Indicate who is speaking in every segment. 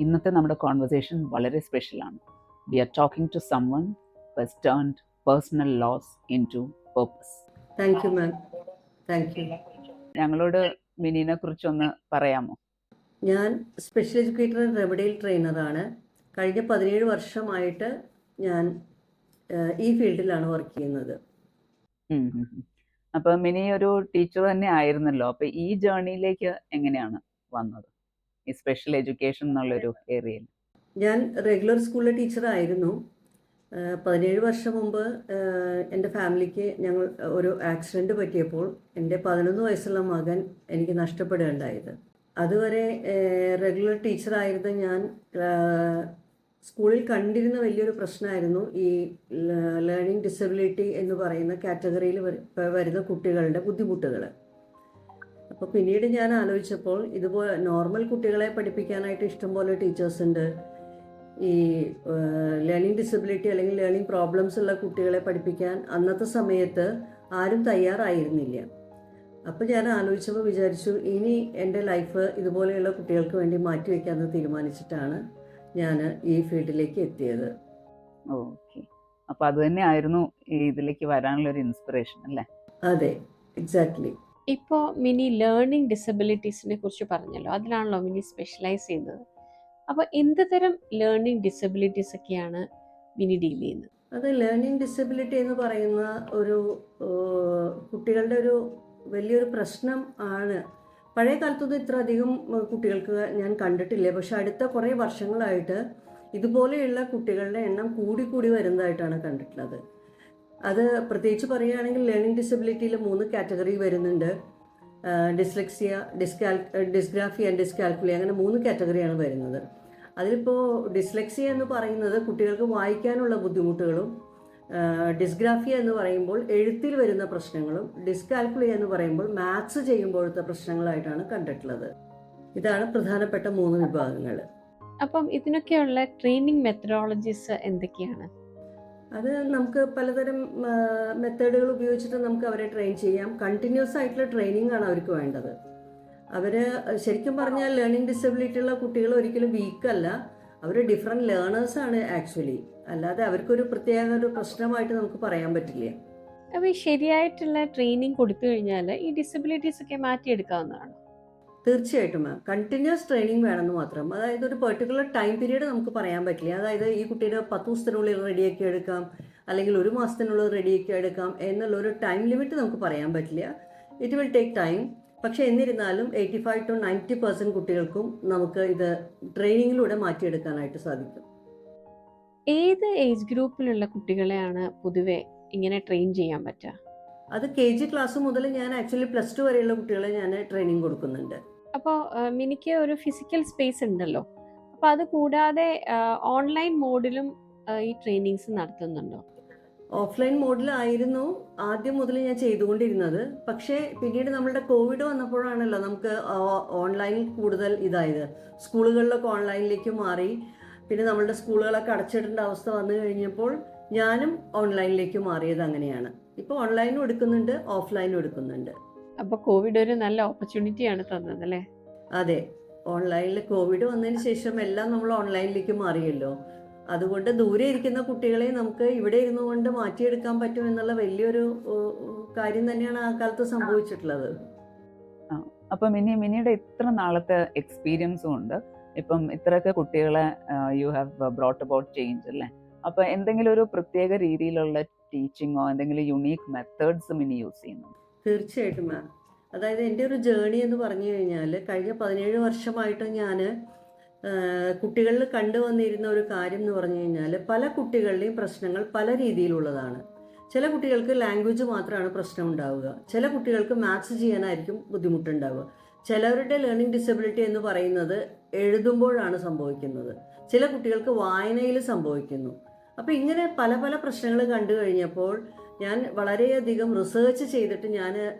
Speaker 1: ഇന്നത്തെ നമ്മുടെ കോൺവെർസേഷൻ വളരെ സ്പെഷ്യലാണ്. We are talking to someone who has turned personal loss into purpose.
Speaker 2: Thank you ma'am. Thank you.
Speaker 1: ഞങ്ങളോട് മിനിനെ കുറിച്ചൊന്ന് പറയാമോ?
Speaker 2: ഞാൻ സ്പെഷ്യൽ എഡ്യൂക്കേറ്റർ ആൻഡ് റെമഡിയൽ ട്രെയിനറാണ്. കഴിഞ്ഞ 17 വർഷമായിട്ട് ഞാൻ ഈ ഫീൽഡിലാണ് വർക്ക് ചെയ്യുന്നത്.
Speaker 1: അപ്പോൾ മിനി ഒരു ടീച്ചർ തന്നെ ആയിരുന്നല്ലോ. അപ്പോൾ ഈ ജേർണിയിലേക്ക് എങ്ങനെയാണ് വന്നത്, ഈ സ്പെഷ്യൽ എഡ്യൂക്കേഷൻ എന്നുള്ളൊരു ഏരിയയിൽ?
Speaker 2: ഞാൻ റെഗുലർ സ്കൂളിലെ ടീച്ചറായിരുന്നു. 17 വർഷം മുമ്പ് എൻ്റെ ഫാമിലിക്ക് ഞങ്ങൾ ഒരു ആക്സിഡൻറ്റ് പറ്റിയപ്പോൾ എൻ്റെ 11 വയസ്സുള്ള മകൻ എനിക്ക് നഷ്ടപ്പെടുകയുണ്ടായത്. അതുവരെ റെഗുലർ ടീച്ചറായിരുന്ന ഞാൻ സ്കൂളിൽ കണ്ടിരുന്ന വലിയൊരു പ്രശ്നമായിരുന്നു ഈ ലേണിംഗ് ഡിസബിലിറ്റി എന്ന് പറയുന്ന കാറ്റഗറിയിൽ വരുന്ന കുട്ടികളുടെ ബുദ്ധിമുട്ടുകൾ. അപ്പോൾ പിന്നീട് ഞാൻ ആലോചിച്ചപ്പോൾ ഇതുപോലെ നോർമൽ കുട്ടികളെ പഠിപ്പിക്കാനായിട്ട് ഇഷ്ടംപോലെ ടീച്ചേഴ്സ് ഉണ്ട്. ഈ ലേണിംഗ് ഡിസബിലിറ്റി അല്ലെങ്കിൽ ലേണിംഗ് പ്രോബ്ലംസ് ഉള്ള കുട്ടികളെ പഠിപ്പിക്കാൻ അന്നത്തെ സമയത്ത് ആരും തയ്യാറായിരുന്നില്ല. അപ്പോൾ ഞാൻ ആലോചിച്ചപ്പോൾ വിചാരിച്ചു, ഇനി എൻ്റെ ലൈഫ് ഇതുപോലെയുള്ള കുട്ടികൾക്ക് വേണ്ടി മാറ്റിവെക്കാമെന്ന് തീരുമാനിച്ചിട്ടാണ് ഞാൻ ഈ ഫീൽഡിലേക്ക് എത്തിയത്.
Speaker 1: ഓക്കെ, അപ്പോൾ അത് തന്നെ ആയിരുന്നു ഇതിലേക്ക് വരാനുള്ള ഒരു ഇൻസ്പിറേഷൻ അല്ലേ?
Speaker 2: അതെ, എക്സാക്ട്ലി.
Speaker 3: ഇപ്പോൾ മിനി ലേണിംഗ് ഡിസബിലിറ്റീസിനെ കുറിച്ച് പറഞ്ഞല്ലോ, അതിലാണല്ലോ മിനി സ്പെഷ്യലൈസ് ചെയ്യുന്നത്. അപ്പോൾ എന്ത് തരം ലേണിംഗ് ഡിസബിലിറ്റീസ് ഒക്കെയാണ് മിനി ഡീൽ ചെയ്യുന്നത്?
Speaker 2: അത് ലേണിംഗ് ഡിസബിലിറ്റി എന്ന് പറയുന്ന ഒരു കുട്ടികളുടെ ഒരു വലിയൊരു പ്രശ്നം ആണ്. പഴയ കാലത്തൊന്നും ഇത്ര അധികം കുട്ടികൾക്ക് ഞാൻ കണ്ടിട്ടില്ല. പക്ഷെ അടുത്ത കുറേ വർഷങ്ങളായിട്ട് ഇതുപോലെയുള്ള കുട്ടികളുടെ എണ്ണം കൂടി വരുന്നതായിട്ടാണ് കണ്ടിട്ടുള്ളത്. അത് പ്രത്യേകിച്ച് പറയുകയാണെങ്കിൽ ലേണിംഗ് ഡിസബിലിറ്റിയിൽ 3 കാറ്റഗറി വരുന്നുണ്ട്. ഡിസ്ലെക്സിയ, ഡിസ്ഗ്രാഫി ആൻഡ് ഡിസ്കാൽക്കുലി, അങ്ങനെ 3 കാറ്റഗറിയാണ് വരുന്നത്. അതിലിപ്പോൾ ഡിസ്ലെക്സിയ എന്ന് പറയുന്നത് കുട്ടികൾക്ക് വായിക്കാനുള്ള ബുദ്ധിമുട്ടുകളും, ഡിസ്ഗ്രാഫിയ എന്ന് പറയുമ്പോൾ എഴുത്തിൽ വരുന്ന പ്രശ്നങ്ങളും, ഡിസ്കാൽക്കുലി എന്ന് പറയുമ്പോൾ മാത്സ് ചെയ്യുമ്പോഴത്തെ പ്രശ്നങ്ങളായിട്ടാണ് കണ്ടിട്ടുള്ളത്. ഇതാണ് പ്രധാനപ്പെട്ട 3 വിഭാഗങ്ങൾ.
Speaker 3: അപ്പം ഇതിനൊക്കെയുള്ള ട്രെയിനിങ് മെത്തഡോളജീസ് എന്തൊക്കെയാണ്?
Speaker 2: അത് നമുക്ക് പലതരം മെത്തേഡുകൾ ഉപയോഗിച്ചിട്ട് നമുക്ക് അവരെ ട്രെയിൻ ചെയ്യാം. കണ്ടിന്യൂസ് ആയിട്ടുള്ള ട്രെയിനിങ് ആണ് അവർക്ക് വേണ്ടത്. അവർ ശരിക്കും പറഞ്ഞാൽ ലേണിംഗ് ഡിസബിലിറ്റി ഉള്ള കുട്ടികൾ ഒരിക്കലും വീക്കല്ല, അവർ ഡിഫറെൻറ്റ് ലേണേഴ്സാണ് ആക്ച്വലി. അല്ലാതെ അവർക്കൊരു പ്രത്യേക ഒരു പ്രശ്നമായിട്ട് നമുക്ക് പറയാൻ പറ്റില്ല.
Speaker 3: അപ്പോൾ ഈ ശരിയായിട്ടുള്ള ട്രെയിനിങ് കൊടുത്തു കഴിഞ്ഞാൽ ഈ ഡിസബിലിറ്റീസ് ഒക്കെ മാറ്റിയെടുക്കാവുന്നതാണ്?
Speaker 2: തീർച്ചയായിട്ടും മാം, കണ്ടിന്യൂസ് ട്രെയിനിങ് വേണമെന്ന് മാത്രം. അതായത് ഒരു പെർട്ടിക്കുലർ ടൈം പീരീഡ് നമുക്ക് പറയാൻ പറ്റില്ല. അതായത് ഈ കുട്ടീനെ 10 ദിവസത്തിനുള്ളിൽ റെഡിയാക്കി എടുക്കാം, അല്ലെങ്കിൽ 1 മാസത്തിനുള്ളിൽ റെഡിയാക്കി എടുക്കാം എന്നുള്ളൊരു ടൈം ലിമിറ്റ് നമുക്ക് പറയാൻ പറ്റില്ല. It will take time. പക്ഷേ എന്നിരുന്നാലും 85 to 90% കുട്ടികൾക്കും നമുക്ക് ഇത് ട്രെയിനിങ്ങിലൂടെ മാറ്റിയെടുക്കാനായിട്ട് സാധിക്കും.
Speaker 3: ഏത് ഏജ് ഗ്രൂപ്പിലുള്ള കുട്ടികളെയാണ് പൊതുവെ ഇങ്ങനെ ട്രെയിൻ ചെയ്യാൻ പറ്റുക?
Speaker 2: അത് KG ക്ലാസ് മുതൽ ഞാൻ ആക്ച്വലി +2 വരെയുള്ള കുട്ടികളെ ഞാൻ ട്രെയിനിങ് കൊടുക്കുന്നുണ്ട്.
Speaker 3: അപ്പോൾ മിനിക്ക് ഒരു ഫിസിക്കൽ സ്പേസ് ഉണ്ടല്ലോ, അപ്പോൾ അത് കൂടാതെ ഓൺലൈൻ മോഡിലും ഈ ട്രെയിനിങ്സ് നടത്തുന്നുണ്ടോ?
Speaker 2: ഓഫ്ലൈൻ മോഡിലായിരുന്നു ആദ്യം മുതൽ ഞാൻ ചെയ്തുകൊണ്ടിരുന്നത്. പക്ഷേ പിന്നീട് നമ്മളുടെ കോവിഡ് വന്നപ്പോഴാണല്ലോ നമുക്ക് ഓൺലൈനിൽ കൂടുതൽ ഇതായത്. സ്കൂളുകളിലൊക്കെ ഓൺലൈനിലേക്ക് മാറി. പിന്നെ നമ്മളുടെ സ്കൂളുകളൊക്കെ അടച്ചിടേണ്ട അവസ്ഥ വന്നു കഴിഞ്ഞപ്പോൾ ഞാനും ഓൺലൈനിലേക്ക് മാറിയത് അങ്ങനെയാണ്. ഇപ്പോൾ ഓൺലൈനും എടുക്കുന്നുണ്ട്, ഓഫ്ലൈനും എടുക്കുന്നുണ്ട്.
Speaker 3: അപ്പോൾ കോവിഡ് ഒരു നല്ല ഓപ്പർച്യൂണിറ്റിയാണ് തന്നത് അല്ലേ?
Speaker 2: അതെ, ഓൺലൈനിൽ കോവിഡ് വന്നതിന് ശേഷം എല്ലാം നമ്മൾ ഓൺലൈനിലേക്ക് മാറിയല്ലോ. അതുകൊണ്ട് ദൂരെ ഇരിക്കുന്ന കുട്ടികളെ നമുക്ക് ഇവിടെ ഇരുന്നു കൊണ്ട് മാറ്റിയെടുക്കാൻ പറ്റും എന്നുള്ള വലിയൊരു കാര്യം തന്നെയാണ് ആ കാലത്ത് സംഭവിച്ചിട്ടുള്ളത്.
Speaker 1: അപ്പം മിനിയുടെ ഇത്ര നാളത്തെ എക്സ്പീരിയൻസും ഉണ്ട്, ഇപ്പം ഇത്രയൊക്കെ കുട്ടികളെ you have brought about change അല്ലേ? അപ്പം എന്തെങ്കിലും ഒരു പ്രത്യേക രീതിയിലുള്ള ടീച്ചിങ്ങോ എന്തെങ്കിലും യുണീക്ക് മെത്തേഡ്സ് മിനി യൂസ് ചെയ്യുന്നു?
Speaker 2: തീർച്ചയായിട്ടും മാം. അതായത് എൻ്റെ ഒരു ജേർണി എന്ന് പറഞ്ഞു കഴിഞ്ഞാൽ കഴിഞ്ഞ 17 വർഷമായിട്ട് ഞാൻ കുട്ടികളിൽ കണ്ടുവന്നിരുന്ന ഒരു കാര്യം എന്ന് പറഞ്ഞു കഴിഞ്ഞാൽ പല കുട്ടികളുടെയും പ്രശ്നങ്ങൾ പല രീതിയിലുള്ളതാണ്. ചില കുട്ടികൾക്ക് ലാംഗ്വേജ് മാത്രമാണ് പ്രശ്നം ഉണ്ടാവുക, ചില കുട്ടികൾക്ക് മാത്സ് ചെയ്യാനായിരിക്കും ബുദ്ധിമുട്ടുണ്ടാവുക, ചിലവരുടെ ലേണിംഗ് ഡിസബിലിറ്റി എന്ന് പറയുന്നത് എഴുതുമ്പോഴാണ് സംഭവിക്കുന്നത്, ചില കുട്ടികൾക്ക് വായനയിൽ സംഭവിക്കുന്നു. അപ്പോൾ ഇങ്ങനെ പല പല പ്രശ്നങ്ങൾ കണ്ടു കഴിഞ്ഞപ്പോൾ ഞാൻ വളരെയധികം റിസർച്ച് ചെയ്തിട്ട് ഞാൻ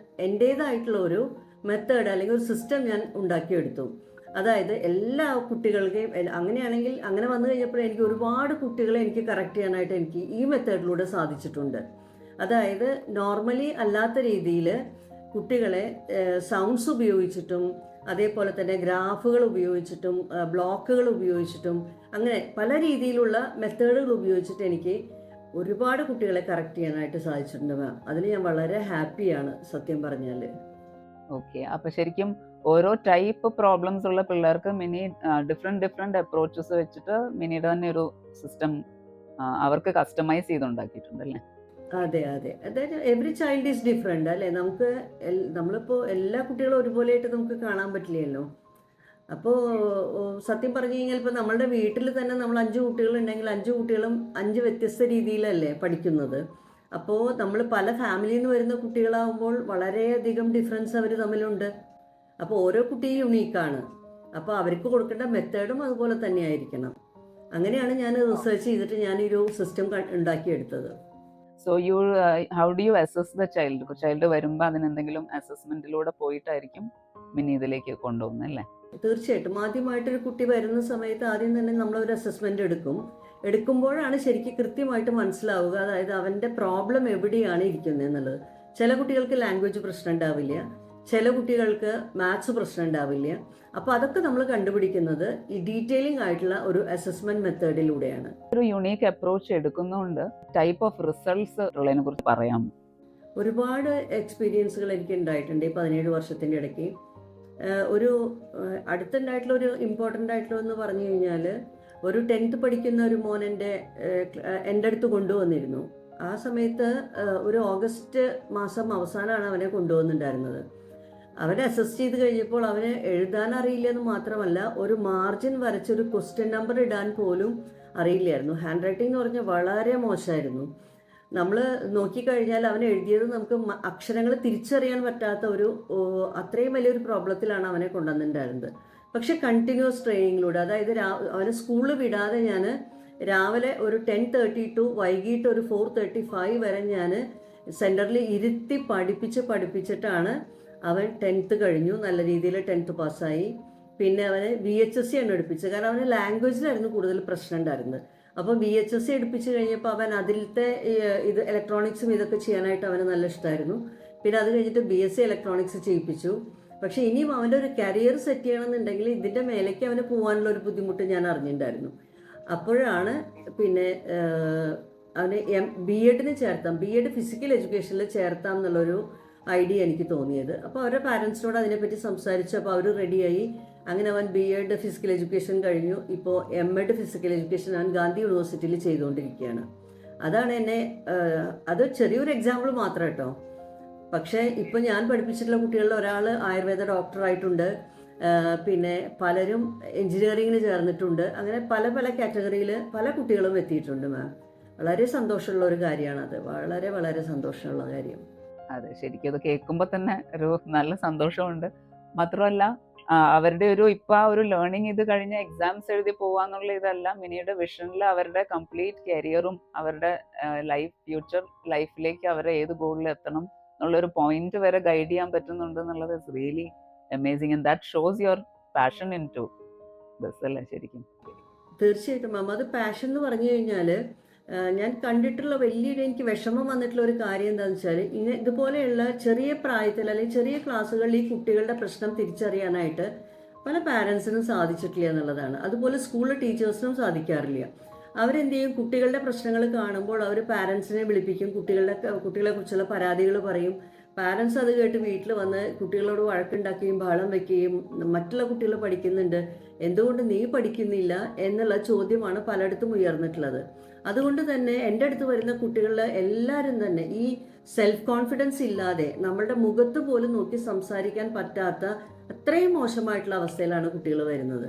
Speaker 2: എൻ്റേതായിട്ടുള്ള ഒരു മെത്തേഡ് അല്ലെങ്കിൽ ഒരു സിസ്റ്റം ഞാൻ ഉണ്ടാക്കിയെടുത്തു. അതായത് എല്ലാ കുട്ടികൾക്കെയും അങ്ങനെയാണെങ്കിൽ അങ്ങനെ വന്നു കഴിഞ്ഞപ്പോൾ എനിക്ക് ഒരുപാട് കുട്ടികളെ എനിക്ക് കറക്റ്റ് ചെയ്യാനായിട്ട് എനിക്ക് ഈ മെത്തേഡിലൂടെ സാധിച്ചിട്ടുണ്ട്. അതായത് നോർമലി അല്ലാത്ത രീതിയിൽ കുട്ടികളെ സൗണ്ട്സ് ഉപയോഗിച്ചിട്ടും അതേപോലെ തന്നെ ഗ്രാഫുകൾ ഉപയോഗിച്ചിട്ടും ബ്ലോക്കുകൾ ഉപയോഗിച്ചിട്ടും അങ്ങനെ പല രീതിയിലുള്ള മെത്തേഡുകൾ ഉപയോഗിച്ചിട്ട് എനിക്ക് ഒരുപാട് കുട്ടികളെ കറക്റ്റ് ചെയ്യാനായിട്ട് സാധിച്ചിട്ടുണ്ട് മാം. അതിൽ ഞാൻ വളരെ ഹാപ്പിയാണ് സത്യം പറഞ്ഞാൽ.
Speaker 1: ഓക്കെ. അപ്പൊ ശരിക്കും ഓരോ ടൈപ്പ് പ്രോബ്ലംസ് ഉള്ള പിള്ളേർക്ക് മിനി ഡിഫറെന്റ് അപ്രോച്ചസ് വെച്ചിട്ട് മിനിയുടെ തന്നെ ഒരു സിസ്റ്റം അവർക്ക് കസ്റ്റമൈസ് ചെയ്തുണ്ടാക്കിയിട്ടുണ്ട് അല്ലേ?
Speaker 2: അതെ അതെ, അതായത് എവറി ചൈൽഡ് ഈസ് ഡിഫറെൻ്റ് അല്ലേ. നമുക്ക് നമ്മളിപ്പോൾ എല്ലാ കുട്ടികളും ഒരുപോലെയായിട്ട് നമുക്ക് കാണാൻ പറ്റില്ലല്ലോ. അപ്പോൾ സത്യം പറഞ്ഞു കഴിഞ്ഞാൽ ഇപ്പോൾ നമ്മളുടെ വീട്ടിൽ തന്നെ നമ്മൾ 5 കുട്ടികളുണ്ടെങ്കിൽ 5 കുട്ടികളും 5 വ്യത്യസ്ത രീതിയിലല്ലേ പഠിക്കുന്നത്. അപ്പോൾ നമ്മൾ പല ഫാമിലിയിൽ നിന്ന് വരുന്ന കുട്ടികളാകുമ്പോൾ വളരെയധികം ഡിഫറൻസ് അവർ തമ്മിലുണ്ട്. അപ്പോൾ ഓരോ കുട്ടിയും യുണീക്കാണ്. അപ്പോൾ അവർക്ക് കൊടുക്കേണ്ട മെത്തേഡും അതുപോലെ തന്നെ ആയിരിക്കണം. അങ്ങനെയാണ് ഞാൻ റിസർച്ച് ചെയ്തിട്ട് ഞാനൊരു സിസ്റ്റം ഉണ്ടാക്കിയെടുത്തത്.
Speaker 1: So how do you assess the child വരുമ്പോൾ അതിനെന്തെങ്കിലും അസസ്മെന്റിലൂടെ പോയിട്ടായിരിക്കും മിനി ഇതിലേക്ക് കൊണ്ടുപോകുന്നത് അല്ലേ?
Speaker 2: തീർച്ചയായിട്ടും ആദ്യമായിട്ടൊരു കുട്ടി വരുന്ന സമയത്ത് ആദ്യം തന്നെ നമ്മളൊരു അസസ്മെൻ്റ് എടുക്കുമ്പോഴാണ് ശരിക്കും കൃത്യമായിട്ട് മനസ്സിലാവുക, അതായത് അവൻ്റെ പ്രോബ്ലം എവിടെയാണ് ഇരിക്കുന്നത് എന്നുള്ളത്. ചില കുട്ടികൾക്ക് ലാംഗ്വേജ് പ്രശ്നം ഉണ്ടാവില്ല, ചില കുട്ടികൾക്ക് മാത്സ് പ്രശ്നം ഉണ്ടാവില്ല. അപ്പോൾ അതൊക്കെ നമ്മൾ കണ്ടുപിടിക്കുന്നത് ഈ ഡീറ്റെയിലിംഗ് ആയിട്ടുള്ള ഒരു അസസ്മെന്റ് മെത്തേഡിലൂടെയാണ്.
Speaker 1: ഒരു യുണീക്ക് അപ്രോച്ച് എടുക്കുന്നതുകൊണ്ട് ടൈപ്പ് ഓഫ് റിസൾട്ട്സ് ഉള്ളതിനെ കുറിച്ച് പറയാം.
Speaker 2: ഒരുപാട് എക്സ്പീരിയൻസുകൾ എനിക്ക് ഉണ്ടായിട്ടുണ്ട് ഈ 17 വർഷത്തിൻ്റെ ഇടയ്ക്ക്. ഒരു അടുത്തുണ്ടായിട്ടുള്ള ഒരു ഇമ്പോർട്ടൻ്റ് ആയിട്ടുള്ള എന്ന് പറഞ്ഞു കഴിഞ്ഞാൽ, ഒരു 10th പഠിക്കുന്ന ഒരു മോൻ എൻ്റെ അടുത്ത് കൊണ്ടുവന്നിരുന്നു. ആ സമയത്ത് ഒരു ഓഗസ്റ്റ് മാസം അവസാനമാണ് അവനെ കൊണ്ടുവന്നിട്ടുണ്ടായിരുന്നത്. അവനെ അസസ് ചെയ്ത് കഴിഞ്ഞപ്പോൾ അവന് എഴുതാൻ അറിയില്ലെന്ന് മാത്രമല്ല, ഒരു മാർജിൻ വരച്ചൊരു ക്വസ്റ്റ്യൻ നമ്പർ ഇടാൻ പോലും അറിയില്ലായിരുന്നു. ഹാൻഡ് റൈറ്റിംഗ് എന്ന് പറഞ്ഞാൽ വളരെ മോശമായിരുന്നു. നമ്മൾ നോക്കിക്കഴിഞ്ഞാൽ അവൻ എഴുതിയത് നമുക്ക് അക്ഷരങ്ങൾ തിരിച്ചറിയാൻ പറ്റാത്ത അത്രയും വലിയൊരു പ്രോബ്ലത്തിലാണ് അവനെ കൊണ്ടുവന്നിട്ടുണ്ടായിരുന്നത്. പക്ഷെ കണ്ടിന്യൂസ് ട്രെയിനിങ്ങിലൂടെ, അതായത് അവനെ സ്കൂളിൽ വിടാതെ ഞാൻ രാവിലെ ഒരു 10:30 to വൈകിട്ട് ഒരു 4:35 വരെ ഞാൻ സെൻറ്ററിൽ ഇരുത്തി പഠിപ്പിച്ചിട്ടാണ് അവൻ 10th കഴിഞ്ഞു. നല്ല രീതിയിൽ 10th പാസ്സായി. പിന്നെ അവന് VHSC ആണ് എടുപ്പിച്ചത്. കാരണം അവന് ലാംഗ്വേജിലായിരുന്നു കൂടുതൽ പ്രശ്നം ഉണ്ടായിരുന്നത്. അപ്പോൾ VHSC എടുപ്പിച്ച് കഴിഞ്ഞപ്പോൾ അവൻ അതിലത്തെ ഇത് ഇലക്ട്രോണിക്സും ഇതൊക്കെ ചെയ്യാനായിട്ട് അവന് നല്ല ഇഷ്ടമായിരുന്നു. പിന്നെ അത് കഴിഞ്ഞിട്ട് BSc ഇലക്ട്രോണിക്സ് ചെയ്യിപ്പിച്ചു. പക്ഷേ ഇനിയും അവൻ്റെ ഒരു കരിയർ സെറ്റ് ചെയ്യണമെന്നുണ്ടെങ്കിൽ ഇതിൻ്റെ മേലേക്ക് അവന് പോകാനുള്ള ഒരു ബുദ്ധിമുട്ട് ഞാൻ അറിഞ്ഞിട്ടുണ്ടായിരുന്നു. അപ്പോഴാണ് പിന്നെ അവന് BEdന് ചേർത്താം, BEd ഫിസിക്കൽ എഡ്യൂക്കേഷനിൽ ചേർത്താം എന്നുള്ളൊരു ഐഡിയ എനിക്ക് തോന്നിയത്. അപ്പോൾ അവരുടെ പാരൻസിനോട് അതിനെപ്പറ്റി സംസാരിച്ചു. അപ്പോൾ അവർ റെഡിയായി. അങ്ങനെ അവൻ BEd ഫിസിക്കൽ എഡ്യൂക്കേഷൻ കഴിഞ്ഞു. ഇപ്പോൾ MEd ഫിസിക്കൽ എഡ്യൂക്കേഷൻ അവൻ ഗാന്ധി യൂണിവേഴ്സിറ്റിയിൽ ചെയ്തുകൊണ്ടിരിക്കുകയാണ്. അതാണ് അത് ചെറിയൊരു എക്സാമ്പിൾ മാത്രം കേട്ടോ. പക്ഷേ ഇപ്പോൾ ഞാൻ പഠിപ്പിച്ചിട്ടുള്ള കുട്ടികളിൽ ഒരാൾ ആയുർവേദ ഡോക്ടറായിട്ടുണ്ട്. പിന്നെ പലരും എൻജിനീയറിങ്ങിന് ചേർന്നിട്ടുണ്ട്. അങ്ങനെ പല പല കാറ്റഗറിയിൽ പല കുട്ടികളും എത്തിയിട്ടുണ്ട് മാം. വളരെ സന്തോഷമുള്ള ഒരു കാര്യമാണത്. വളരെ വളരെ സന്തോഷമുള്ള കാര്യം.
Speaker 1: അതെ, ശരിക്കും അത് കേൾക്കുമ്പോൾ തന്നെ ഒരു നല്ല സന്തോഷമുണ്ട്. മാത്രമല്ല അവരുടെ ഇപ്പൊ ആ ഒരു ലേണിംഗ് ഇത് കഴിഞ്ഞ എക്സാംസ് എഴുതി പോവാന്നുള്ള ഇതല്ല, മിനിയുടെ വിഷനിൽ അവരുടെ കംപ്ലീറ്റ് കരിയറും അവരുടെ ഫ്യൂച്ചർ ലൈഫിലേക്ക് അവരെ ഏത് ഗോളിൽ എത്തണം എന്നുള്ളൊരു പോയിന്റ് വരെ ഗൈഡ് ചെയ്യാൻ പറ്റുന്നുണ്ട് എന്നുള്ളത് is really amazing. And that shows your passion into this അല്ലേ ശരിക്കും?
Speaker 2: തീർച്ചയായിട്ടും മാം, അത് പാഷൻ എന്ന് പറഞ്ഞു കഴിഞ്ഞാൽ ഞാൻ കണ്ടിട്ടുള്ള വലിയൊരു എനിക്ക് വിഷമം വന്നിട്ടുള്ള ഒരു കാര്യം എന്താണെന്ന് വെച്ചാൽ, ഇതുപോലെയുള്ള ചെറിയ പ്രായത്തിൽ അല്ലെങ്കിൽ ചെറിയ ക്ലാസ്സുകളിൽ ഈ കുട്ടികളുടെ പ്രശ്നം തിരിച്ചറിയാനായിട്ട് പല പാരൻസിനും സാധിച്ചിട്ടില്ല എന്നുള്ളതാണ്. അതുപോലെ സ്കൂളിലെ ടീച്ചേഴ്സിനും സാധിക്കാറില്ല. അവരെന്ത് ചെയ്യും, കുട്ടികളുടെ പ്രശ്നങ്ങൾ കാണുമ്പോൾ അവർ പാരൻസിനെ വിളിപ്പിക്കും, കുട്ടികളെ കുറിച്ചുള്ള പരാതികൾ പറയും. പാരൻസ് അത് കേട്ട് വീട്ടിൽ വന്ന് കുട്ടികളോട് വഴക്കുണ്ടാക്കുകയും ബഹളം വയ്ക്കുകയും, മറ്റുള്ള കുട്ടികൾ പഠിക്കുന്നുണ്ട്, എന്തുകൊണ്ട് നീ പഠിക്കുന്നില്ല എന്നുള്ള ചോദ്യമാണ് പലയിടത്തും ഉയർന്നിട്ടുള്ളത്. അതുകൊണ്ട് തന്നെ എൻ്റെ അടുത്ത് വരുന്ന കുട്ടികളിൽ എല്ലാവരും തന്നെ ഈ സെൽഫ് കോൺഫിഡൻസ് ഇല്ലാതെ നമ്മളുടെ മുഖത്ത് പോലും നോക്കി സംസാരിക്കാൻ പറ്റാത്ത അത്രയും മോശമായിട്ടുള്ള അവസ്ഥയിലാണ് കുട്ടികൾ വരുന്നത്.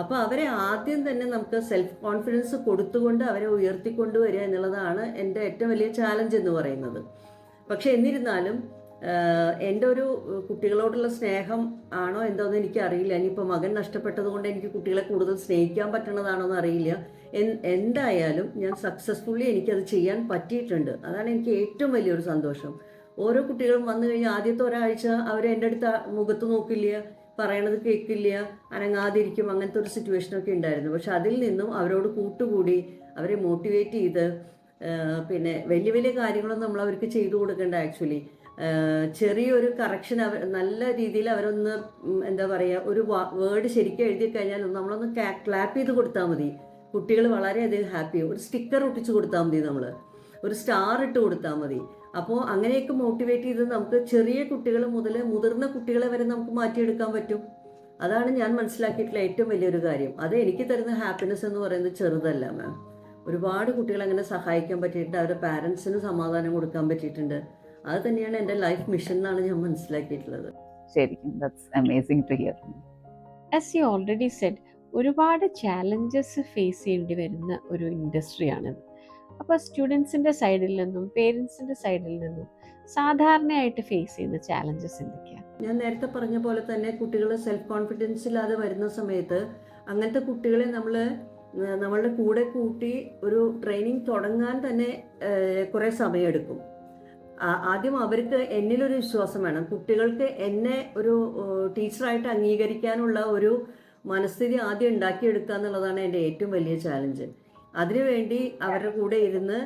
Speaker 2: അപ്പോൾ അവരെ ആദ്യം തന്നെ നമുക്ക് സെൽഫ് കോൺഫിഡൻസ് കൊടുത്തുകൊണ്ട് അവരെ ഉയർത്തിക്കൊണ്ടുവരിക എന്നുള്ളതാണ് എൻ്റെ ഏറ്റവും വലിയ ചാലഞ്ച് എന്ന് പറയുന്നത്. പക്ഷെ എന്നിരുന്നാലും എൻ്റെ ഒരു കുട്ടികളോടുള്ള സ്നേഹം ആണോ എന്തോന്ന് എനിക്കറിയില്ല. ഇനിയിപ്പോൾ മകൻ നഷ്ടപ്പെട്ടത് കൊണ്ട് എനിക്ക് കുട്ടികളെ കൂടുതൽ സ്നേഹിക്കാൻ പറ്റണതാണോ എന്ന് അറിയില്ല. എന്തായാലും ഞാൻ സക്സസ്ഫുള്ളി എനിക്കത് ചെയ്യാൻ പറ്റിയിട്ടുണ്ട്. അതാണ് എനിക്ക് ഏറ്റവും വലിയൊരു സന്തോഷം. ഓരോ കുട്ടികളും വന്നു കഴിഞ്ഞാൽ ആദ്യത്തെ ഒരാഴ്ച അവർ എൻ്റെ അടുത്ത് മുഖത്ത് നോക്കില്ല, പറയണത് കേൾക്കില്ല, അനങ്ങാതിരിക്കും. അങ്ങനത്തെ ഒരു സിറ്റുവേഷനൊക്കെ ഉണ്ടായിരുന്നു. പക്ഷെ അതിൽ നിന്നും അവരോട് കൂട്ടുകൂടി അവരെ മോട്ടിവേറ്റ് ചെയ്ത് പിന്നെ വലിയ വലിയ കാര്യങ്ങളൊന്നും നമ്മൾ അവർക്ക് ചെയ്തു കൊടുക്കേണ്ട. ആക്ച്വലി ചെറിയൊരു കറക്ഷൻ നല്ല രീതിയിൽ അവരൊന്ന് എന്താ പറയുക, ഒരു വേർഡ് ശരിക്കും എഴുതി കഴിഞ്ഞാൽ നമ്മളൊന്ന് ക്ലാപ്പ് ചെയ്ത് കൊടുത്താൽ മതി, കുട്ടികൾ വളരെയധികം ഹാപ്പിയാവും. ഒരു സ്റ്റിക്കർ ഒട്ടിച്ച് കൊടുത്താൽ മതി, നമ്മൾ ഒരു സ്റ്റാർ ഇട്ട് കൊടുത്താൽ മതി. അപ്പോൾ അങ്ങനെയൊക്കെ മോട്ടിവേറ്റ് ചെയ്ത് നമുക്ക് ചെറിയ കുട്ടികൾ മുതൽ മുതിർന്ന കുട്ടികളെ വരെ നമുക്ക് മാറ്റിയെടുക്കാൻ പറ്റും. അതാണ് ഞാൻ മനസ്സിലാക്കിയിട്ടുള്ള ഏറ്റവും വലിയൊരു കാര്യം. അത് എനിക്ക് തരുന്ന ഹാപ്പിനെസ് എന്ന് പറയുന്നത് ചെറുതല്ല മാം. ഒരുപാട് കുട്ടികളെ അങ്ങനെ സഹായിക്കാൻ പറ്റിയിട്ടുണ്ട്, അവരുടെ പാരൻസിന് സമാധാനം കൊടുക്കാൻ പറ്റിയിട്ടുണ്ട്. അത് തന്നെയാണ് എൻ്റെ ലൈഫ് മിഷൻ എന്നാണ് ഞാൻ മനസ്സിലാക്കിയിട്ടുള്ളത്.
Speaker 1: ശരിക്കും that's amazing to hear.
Speaker 3: As you already said, ഒരുപാട് ചാലഞ്ചസ് ഫേസ് ചെയ്യേണ്ടി വരുന്ന ഒരു ഇൻഡസ്ട്രിയാണിത്. അപ്പോൾ സ്റ്റുഡൻസിൻ്റെ സൈഡിൽ നിന്നും പേരൻസിൻ്റെ സൈഡിൽ നിന്നും സാധാരണയായിട്ട് ഫേസ് ചെയ്യുന്ന ചാലഞ്ചസ് എന്തൊക്കെയാണ്?
Speaker 2: ഞാൻ നേരത്തെ പറഞ്ഞ പോലെ തന്നെ കുട്ടികൾ സെൽഫ് കോൺഫിഡൻസ് ഇല്ലാതെ വരുന്ന സമയത്ത് അങ്ങനത്തെ കുട്ടികളെ നമ്മളുടെ കൂടെ കൂട്ടി ഒരു ട്രെയിനിങ് തുടങ്ങാൻ തന്നെ കുറേ സമയമെടുക്കും. ആദ്യം അവർക്ക് എന്നിലൊരു വിശ്വാസം വേണം. കുട്ടികൾക്ക് എന്നെ ഒരു ടീച്ചറായിട്ട് അംഗീകരിക്കാനുള്ള ഒരു മനസ്ഥിതി ആദ്യം ഉണ്ടാക്കിയെടുക്കുക എന്നുള്ളതാണ് എൻ്റെ ഏറ്റവും വലിയ ചാലഞ്ച്. അതിനുവേണ്ടി അവരുടെ കൂടെ ഇരുന്ന്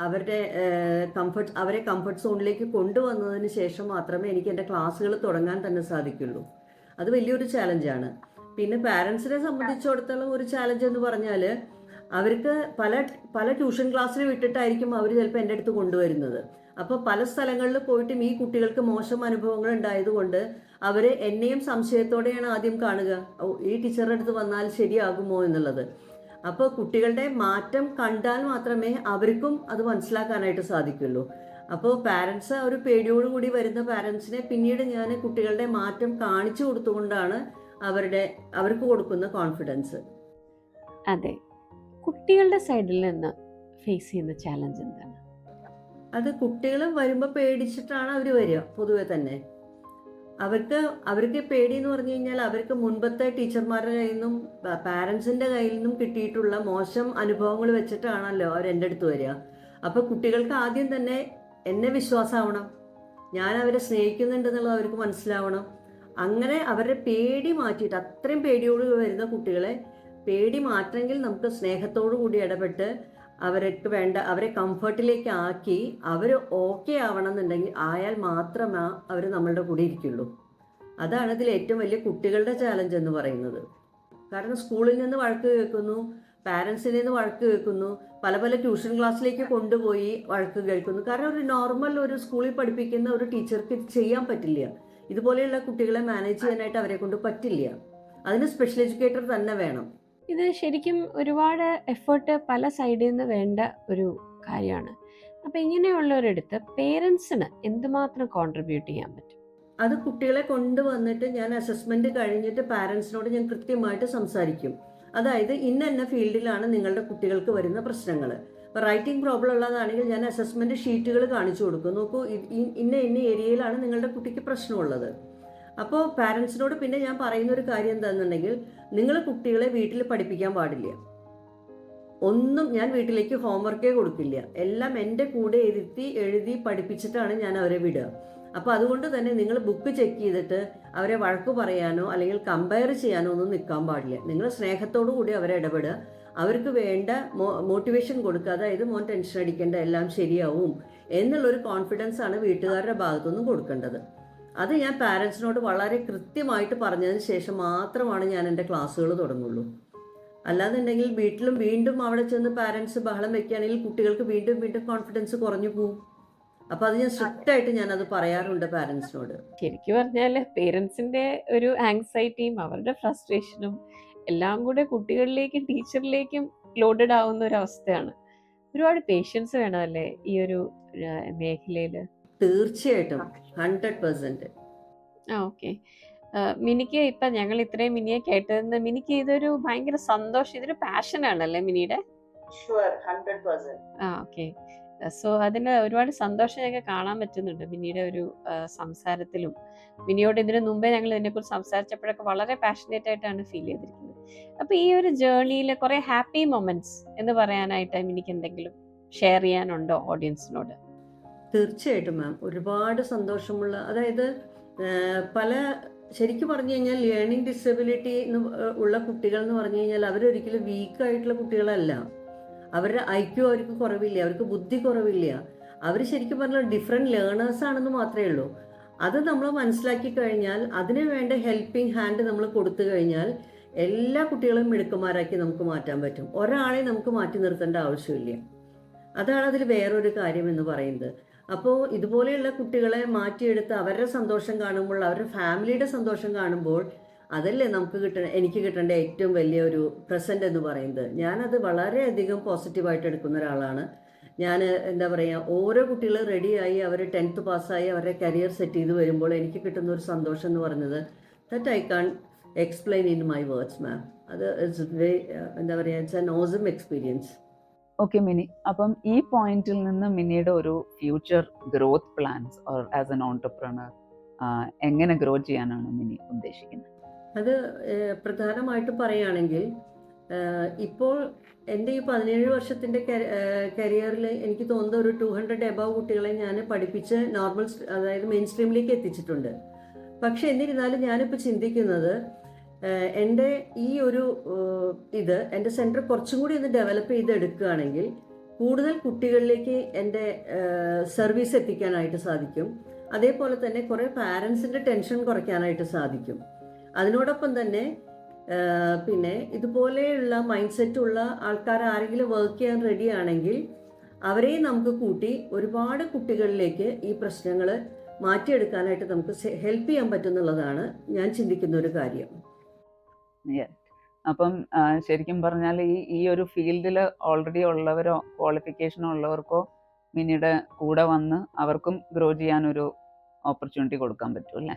Speaker 2: അവരെ കംഫർട്ട് സോണിലേക്ക് കൊണ്ടുവന്നതിന് ശേഷം മാത്രമേ എനിക്ക് എൻ്റെ ക്ലാസ്സുകൾ തുടങ്ങാൻ തന്നെ സാധിക്കുള്ളൂ. അത് വലിയൊരു ചാലഞ്ചാണ്. പിന്നെ പാരൻസിനെ സംബന്ധിച്ചിടത്തോളം ഒരു ചാലഞ്ച് എന്ന് പറഞ്ഞാൽ, അവർക്ക് പല ട്യൂഷൻ ക്ലാസ്സിൽ വിട്ടിട്ടായിരിക്കും അവർ ചിലപ്പോൾ എൻ്റെ അടുത്ത് കൊണ്ടുവരുന്നത്. അപ്പോൾ പല സ്ഥലങ്ങളിൽ പോയിട്ടും ഈ കുട്ടികൾക്ക് മോശം അനുഭവങ്ങൾ ഉണ്ടായതുകൊണ്ട് അവർ എന്നെയും സംശയത്തോടെയാണ് ആദ്യം കാണുക, ഈ ടീച്ചറുടെ അടുത്ത് വന്നാൽ ശരിയാകുമോ എന്നുള്ളത്. അപ്പോൾ കുട്ടികളുടെ മാറ്റം കണ്ടാൽ മാത്രമേ അവർക്കും അത് മനസ്സിലാക്കാനായിട്ട് സാധിക്കുള്ളൂ. അപ്പോൾ പാരൻസ് ഒരു പേടിയോടുകൂടി വരുന്ന പാരൻസിനെ പിന്നീട് ഞാൻ കുട്ടികളുടെ മാറ്റം കാണിച്ചു കൊടുത്തുകൊണ്ടാണ് അവർക്ക് കൊടുക്കുന്ന കോൺഫിഡൻസ്.
Speaker 3: അതെ, കുട്ടികളുടെ സൈഡിൽ നിന്ന് ഫേസ് ചെയ്യുന്ന ചാലഞ്ച് എന്താണ്?
Speaker 2: അത് കുട്ടികൾ വരുമ്പോൾ പേടിച്ചിട്ടാണ് അവർ വരിക. പൊതുവെ തന്നെ അവർക്ക് പേടി എന്ന് പറഞ്ഞു കഴിഞ്ഞാൽ അവർക്ക് മുൻപത്തെ ടീച്ചർമാരുടെ കയ്യിൽ നിന്നും പാരൻസിൻ്റെ കയ്യിൽ നിന്നും കിട്ടിയിട്ടുള്ള മോശം അനുഭവങ്ങൾ വെച്ചിട്ടാണല്ലോ അവർ എൻ്റെ അടുത്ത് വരിക. അപ്പോൾ കുട്ടികൾക്ക് ആദ്യം തന്നെ എന്നെ വിശ്വാസമാവണം, ഞാൻ അവരെ സ്നേഹിക്കുന്നുണ്ടെന്നുള്ളത് അവർക്ക് മനസ്സിലാവണം. അങ്ങനെ അവരുടെ പേടി മാറ്റിയിട്ട്, അത്രയും പേടിയോട് വരുന്ന കുട്ടികളെ പേടി മാറ്റണമെങ്കിൽ നമുക്ക് സ്നേഹത്തോടു കൂടി ഇടപെട്ട് അവരെ കംഫർട്ടിലേക്ക് ആക്കി അവർ ഓക്കെ ആവണമെന്നുണ്ടെങ്കിൽ ആയാൽ മാത്രമേ അവർ നമ്മളുടെ കൂടെ ഇരിക്കുള്ളൂ. അതാണ് ഇതിൽ ഏറ്റവും വലിയ കുട്ടികളുടെ ചാലഞ്ച് എന്ന് പറയുന്നത്. കാരണം സ്കൂളിൽ നിന്ന് വഴക്ക് കേൾക്കുന്നു, പാരൻസിൽ നിന്ന് വഴക്ക് കേൾക്കുന്നു, പല ട്യൂഷൻ ക്ലാസ്സിലേക്ക് കൊണ്ടുപോയി വഴക്ക് കേൾക്കുന്നു. കാരണം ഒരു നോർമൽ ഒരു സ്കൂളിൽ പഠിപ്പിക്കുന്ന ഒരു ടീച്ചർക്ക് ഇത് ചെയ്യാൻ പറ്റില്ല. ഇതുപോലെയുള്ള കുട്ടികളെ മാനേജ് ചെയ്യാനായിട്ട് അവരെ കൊണ്ട് പറ്റില്ല. അതിന് സ്പെഷ്യൽ എഡ്യൂക്കേറ്റർ തന്നെ വേണം.
Speaker 3: ഇത് ശരിക്കും ഒരുപാട് എഫേർട്ട് പല സൈഡിൽ നിന്ന് വേണ്ട ഒരു കാര്യമാണ്. അപ്പോൾ ഇങ്ങനെയുള്ളവരെടുത്ത് പേരൻസിന് എന്തുമാത്രം കോൺട്രിബ്യൂട്ട് ചെയ്യാൻ പറ്റും?
Speaker 2: അത് കുട്ടികളെ കൊണ്ടുവന്നിട്ട് ഞാൻ അസസ്മെൻറ്റ് കഴിഞ്ഞിട്ട് പാരൻസിനോട് ഞാൻ കൃത്യമായിട്ട് സംസാരിക്കും. അതായത് ഇന്ന ഫീൽഡിലാണ് നിങ്ങളുടെ കുട്ടികൾക്ക് വരുന്ന പ്രശ്നങ്ങൾ. ഇപ്പോൾ റൈറ്റിംഗ് പ്രോബ്ലം ഉള്ളതാണെങ്കിൽ ഞാൻ അസസ്മെൻറ്റ് ഷീറ്റുകൾ കാണിച്ചു കൊടുക്കും. നോക്കൂ, ഇന്ന ഏരിയയിലാണ് നിങ്ങളുടെ കുട്ടിക്ക് പ്രശ്നമുള്ളത്. അപ്പോൾ പാരൻസിനോട് പിന്നെ ഞാൻ പറയുന്ന ഒരു കാര്യം എന്താണെന്നുണ്ടെങ്കിൽ, നിങ്ങൾ കുട്ടികളെ വീട്ടിൽ പഠിപ്പിക്കാൻ പാടില്ല. ഒന്നും ഞാൻ വീട്ടിലേക്ക് ഹോംവർക്കേ കൊടുക്കില്ല. എല്ലാം എൻ്റെ കൂടെ എഴുതി പഠിപ്പിച്ചിട്ടാണ് ഞാൻ അവരെ വിടുക. അപ്പോൾ അതുകൊണ്ട് തന്നെ നിങ്ങൾ ബുക്ക് ചെക്ക് ചെയ്തിട്ട് അവരെ വഴക്ക് പറയാനോ അല്ലെങ്കിൽ കമ്പയർ ചെയ്യാനോ ഒന്നും നിൽക്കാൻ പാടില്ല. നിങ്ങൾ സ്നേഹത്തോടു കൂടി അവരെ ഇടപെടുക, അവർക്ക് വേണ്ട മോട്ടിവേഷൻ കൊടുക്കുക. അതായത് മോൻ ടെൻഷൻ അടിക്കേണ്ട, എല്ലാം ശരിയാവും എന്നുള്ളൊരു കോൺഫിഡൻസ് ആണ് വീട്ടുകാരുടെ ഭാഗത്തുനിന്നും കൊടുക്കേണ്ടത്. അത് ഞാൻ പാരൻസിനോട് വളരെ കൃത്യമായിട്ട് പറഞ്ഞതിന് ശേഷം മാത്രമാണ് ഞാൻ എൻ്റെ ക്ലാസ്സുകൾ തുടങ്ങുള്ളൂ. അല്ലാന്നുണ്ടെങ്കിൽ വീട്ടിലും വീണ്ടും അവിടെ ചെന്ന് പാരൻസ് ബഹളം വെക്കുകയാണെങ്കിൽ കുട്ടികൾക്ക് വീണ്ടും കോൺഫിഡൻസ് കുറഞ്ഞു പോകും. അപ്പോൾ അത് ഞാൻ സ്ട്രിക്റ്റായിട്ട് ഞാനത് പറയാറുണ്ട് പാരൻസിനോട്.
Speaker 3: ശരിക്കും പറഞ്ഞാൽ പേരൻസിൻ്റെ ഒരു ആങ്സൈറ്റിയും അവരുടെ ഫ്രസ്ട്രേഷനും എല്ലാം കൂടെ കുട്ടികളിലേക്കും ടീച്ചറിലേക്കും ലോഡഡ് ആവുന്ന ഒരു അവസ്ഥയാണ്. ഒരുപാട് പേഷ്യൻസ് വേണമല്ലേ ഈ ഒരു മേഖലയിൽ?
Speaker 2: തീർച്ചയായിട്ടും 100%.
Speaker 3: ഓക്കെ. മിനിക്ക് ഇപ്പം ഞങ്ങൾ ഇത്രയും മിനിയെ കേട്ടതെന്ന് മിനിക്ക് ഇതൊരു ഭയങ്കര സന്തോഷം, ഇതൊരു പാഷനാണല്ലേ മിനിയുടെ?
Speaker 2: ഷുവർ, 100%.
Speaker 3: ഓക്കെ. സോ അതിന് ഒരുപാട് സന്തോഷം ഞങ്ങൾക്ക് കാണാൻ പറ്റുന്നുണ്ട് മിനിയുടെ ഒരു സംസാരത്തിലും. മിനിയോട് ഇതിനു മുമ്പേ ഞങ്ങൾ ഇതിനെക്കുറിച്ച് സംസാരിച്ചപ്പോഴൊക്കെ വളരെ പാഷനേറ്റ് ആയിട്ടാണ് ഫീൽ ചെയ്തിരിക്കുന്നത്. അപ്പോൾ ഈ ഒരു ജേർണിയിൽ കുറേ ഹാപ്പി മൊമെന്റ്സ് എന്ന് പറയാനായിട്ട് മിനിക്ക് എന്തെങ്കിലും ഷെയർ ചെയ്യാനുണ്ടോ ഓഡിയൻസിനോട്?
Speaker 2: തീർച്ചയായിട്ടും മാം, ഒരുപാട് സന്തോഷമുള്ള, അതായത് ശരിക്കും പറഞ്ഞു കഴിഞ്ഞാൽ ലേണിംഗ് ഡിസബിലിറ്റി ഉള്ള കുട്ടികൾ എന്ന് പറഞ്ഞു കഴിഞ്ഞാൽ അവരൊരിക്കലും വീക്കായിട്ടുള്ള കുട്ടികളല്ല. അവരുടെ IQ അവർക്ക് കുറവില്ല, അവർക്ക് ബുദ്ധി കുറവില്ല. അവർ ശരിക്കും പറഞ്ഞാൽ ഡിഫറെൻറ്റ് ലേണേഴ്സ് ആണെന്ന് മാത്രമേ ഉള്ളൂ. അത് നമ്മൾ മനസ്സിലാക്കി കഴിഞ്ഞാൽ അതിന് വേണ്ട ഹെൽപ്പിംഗ് ഹാൻഡ് നമ്മൾ കൊടുത്തു കഴിഞ്ഞാൽ എല്ലാ കുട്ടികളെയും മിടുക്കന്മാരാക്കി നമുക്ക് മാറ്റാൻ പറ്റും. ഒരാളെ നമുക്ക് മാറ്റി നിർത്തേണ്ട ആവശ്യമില്ല. അതാണ് അതിൽ വേറൊരു കാര്യം എന്ന് പറയുന്നത്. അപ്പോൾ ഇതുപോലെയുള്ള കുട്ടികളെ മാറ്റിയെടുത്ത് അവരുടെ സന്തോഷം കാണുമ്പോൾ, അവരുടെ ഫാമിലിയുടെ സന്തോഷം കാണുമ്പോൾ, അതല്ലേ എനിക്ക് കിട്ടേണ്ട ഏറ്റവും വലിയ ഒരു പ്രസൻറ്റ് എന്ന് പറയുന്നത്. ഞാനത് വളരെയധികം പോസിറ്റീവായിട്ട് എടുക്കുന്ന ഒരാളാണ്. ഞാൻ എന്താ പറയുക, ഓരോ കുട്ടികൾ റെഡിയായി അവർ 10th പാസ്സായി അവരുടെ കരിയർ സെറ്റ് ചെയ്ത് വരുമ്പോൾ എനിക്ക് കിട്ടുന്ന ഒരു സന്തോഷം എന്ന് പറയുന്നത് that I can explain in my words ma'am. അത് ഇറ്റ്സ് വെരി എന്താ പറയുക, it's an awesome experience.
Speaker 1: Okay Mini, അപ്പം ഈ പോയിന്റിൽ നിന്ന് മിനിയുടെ ഒരു future growth plans or as an entrepreneur എങ്ങനെ ഗ്രോ ചെയ്യാനാണ് മിനി ഉദ്ദേശിക്കുന്നത്?
Speaker 2: അത് പ്രധാനമായിട്ട് പറയുകയാണെങ്കിൽ ഇപ്പോൾ എൻ്റെ ഈ 17 വർഷത്തിൻ്റെ കരിയറിൽ എനിക്ക് തോന്നുന്ന ഒരു 200 എബവ് കുട്ടികളെ ഞാൻ പഠിപ്പിച്ച് നോർമൽ, അതായത് മെയിൻ സ്ട്രീമിലേക്ക് എത്തിച്ചിട്ടുണ്ട്. പക്ഷെ എന്നിരുന്നാലും ഞാനിപ്പോൾ ചിന്തിക്കുന്നത് എൻ്റെ ഈ ഒരു എൻ്റെ സെൻറ്റർ കുറച്ചും കൂടി ഒന്ന് ഡെവലപ്പ് ചെയ്തെടുക്കുകയാണെങ്കിൽ കൂടുതൽ കുട്ടികളിലേക്ക് എൻ്റെ സർവീസ് എത്തിക്കാനായിട്ട് സാധിക്കും. അതേപോലെ തന്നെ കുറേ പാരൻസിൻ്റെ ടെൻഷൻ കുറയ്ക്കാനായിട്ട് സാധിക്കും. അതിനോടൊപ്പം തന്നെ പിന്നെ ഇതുപോലെയുള്ള മൈൻഡ് സെറ്റുള്ള ആൾക്കാർ ആരെങ്കിലും വർക്ക് ചെയ്യാൻ റെഡിയാണെങ്കിൽ അവരെയും നമുക്ക് കൂട്ടി ഒരുപാട് കുട്ടികളിലേക്ക് ഈ പ്രശ്നങ്ങൾ മാറ്റിയെടുക്കാനായിട്ട് നമുക്ക് ഹെൽപ്പ് ചെയ്യാൻ പറ്റുന്നുള്ളതാണ് ഞാൻ ചിന്തിക്കുന്ന ഒരു കാര്യം.
Speaker 1: അപ്പം ശരിക്കും പറഞ്ഞാൽ ഈ ഒരു ഫീൽഡിൽ ഓൾറെഡി ഉള്ളവരോ ക്വാളിഫിക്കേഷനോ ഉള്ളവർക്കോ മിനിയുടെ കൂടെ വന്ന് അവർക്കും ഗ്രോ ചെയ്യാനൊരു ഓപ്പർച്യൂണിറ്റി കൊടുക്കാൻ പറ്റും അല്ലേ?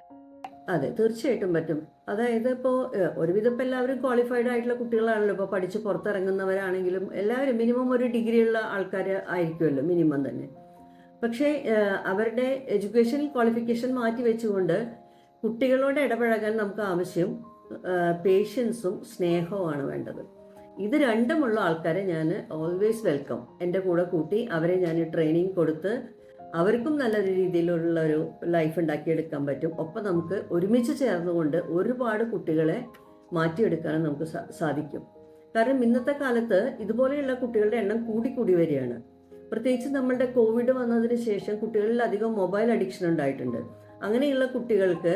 Speaker 2: അതെ, തീർച്ചയായിട്ടും പറ്റും. അതായത് ഇപ്പോൾ ഒരുവിധം ഇപ്പോൾ എല്ലാവരും ക്വാളിഫൈഡ് ആയിട്ടുള്ള കുട്ടികളാണല്ലോ. ഇപ്പോൾ പഠിച്ച് പുറത്തിറങ്ങുന്നവരാണെങ്കിലും എല്ലാവരും മിനിമം ഒരു ഡിഗ്രിയുള്ള ആൾക്കാർ ആയിരിക്കുമല്ലോ മിനിമം തന്നെ. പക്ഷേ അവരുടെ എഡ്യൂക്കേഷൻ ക്വാളിഫിക്കേഷൻ മാറ്റി വെച്ചുകൊണ്ട് കുട്ടികളോട് ഇടപഴകാൻ നമുക്ക് ആവശ്യം പേഷ്യൻസും സ്നേഹവുമാണ് വേണ്ടത്. ഇത് രണ്ടുമുള്ള ആൾക്കാരെ ഞാൻ ഓൾവേസ് വെൽക്കം. എൻ്റെ കൂടെ കൂട്ടി അവരെ ഞാൻ ട്രെയിനിങ് കൊടുത്ത് അവർക്കും നല്ല രീതിയിലുള്ള ഒരു ലൈഫ് ഉണ്ടാക്കിയെടുക്കാൻ പറ്റും. ഒപ്പം നമുക്ക് ഒരുമിച്ച് ചേർന്നുകൊണ്ട് ഒരുപാട് കുട്ടികളെ മാറ്റിയെടുക്കാനും നമുക്ക് സാധിക്കും. കാരണം ഇന്നത്തെ കാലത്ത് ഇതുപോലെയുള്ള കുട്ടികളുടെ എണ്ണം കൂടിക്കൂടി വരികയാണ്. പ്രത്യേകിച്ച് നമ്മളുടെ കോവിഡ് വന്നതിന് ശേഷം കുട്ടികളിൽ അധികം മൊബൈൽ അഡിക്ഷൻ ഉണ്ടായിട്ടുണ്ട്. അങ്ങനെയുള്ള കുട്ടികൾക്ക്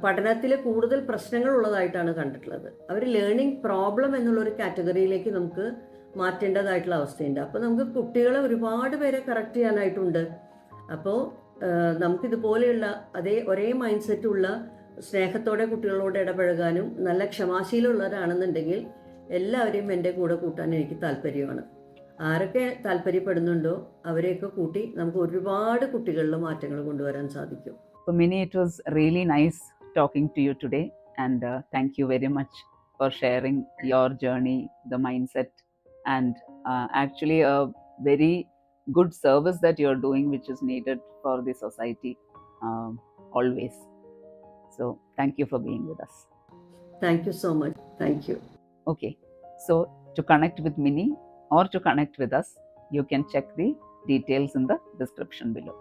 Speaker 2: പഠനത്തിൽ കൂടുതൽ പ്രശ്നങ്ങൾ ഉള്ളതായിട്ടാണ് കണ്ടിട്ടുള്ളത്. അവർ ലേണിംഗ് പ്രോബ്ലം എന്നുള്ളൊരു കാറ്റഗറിയിലേക്ക് നമുക്ക് മാറ്റേണ്ടതായിട്ടുള്ള അവസ്ഥയുണ്ട്. അപ്പോൾ നമുക്ക് കുട്ടികളെ ഒരുപാട് പേരെ കറക്റ്റ് ചെയ്യാനായിട്ടുണ്ട്. അപ്പോൾ നമുക്കിതുപോലെയുള്ള ഒരേ മൈൻഡ് സെറ്റുള്ള സ്നേഹത്തോടെ കുട്ടികളോട് ഇടപഴകാനും നല്ല ക്ഷമാശീലമുള്ളവരാണെന്നുണ്ടെങ്കിൽ എല്ലാവരെയും എൻ്റെ കൂടെ കൂട്ടാൻ എനിക്ക് താല്പര്യമാണ്. ആരൊക്കെ താല്പര്യപ്പെടുന്നുണ്ടോ അവരെയൊക്കെ കൂട്ടി നമുക്ക് ഒരുപാട് കുട്ടികളിൽ മാറ്റങ്ങൾ കൊണ്ടുവരാൻ സാധിക്കും.
Speaker 1: So Mini, it was really nice talking to you today, and thank you very much for sharing your journey, the mindset, and actually a very good service that you're doing, which is needed for the society always. So thank you for being with us.
Speaker 2: Thank you so much. Thank you.
Speaker 1: Okay, so to connect with Mini or to connect with us, you can check the details in the description below.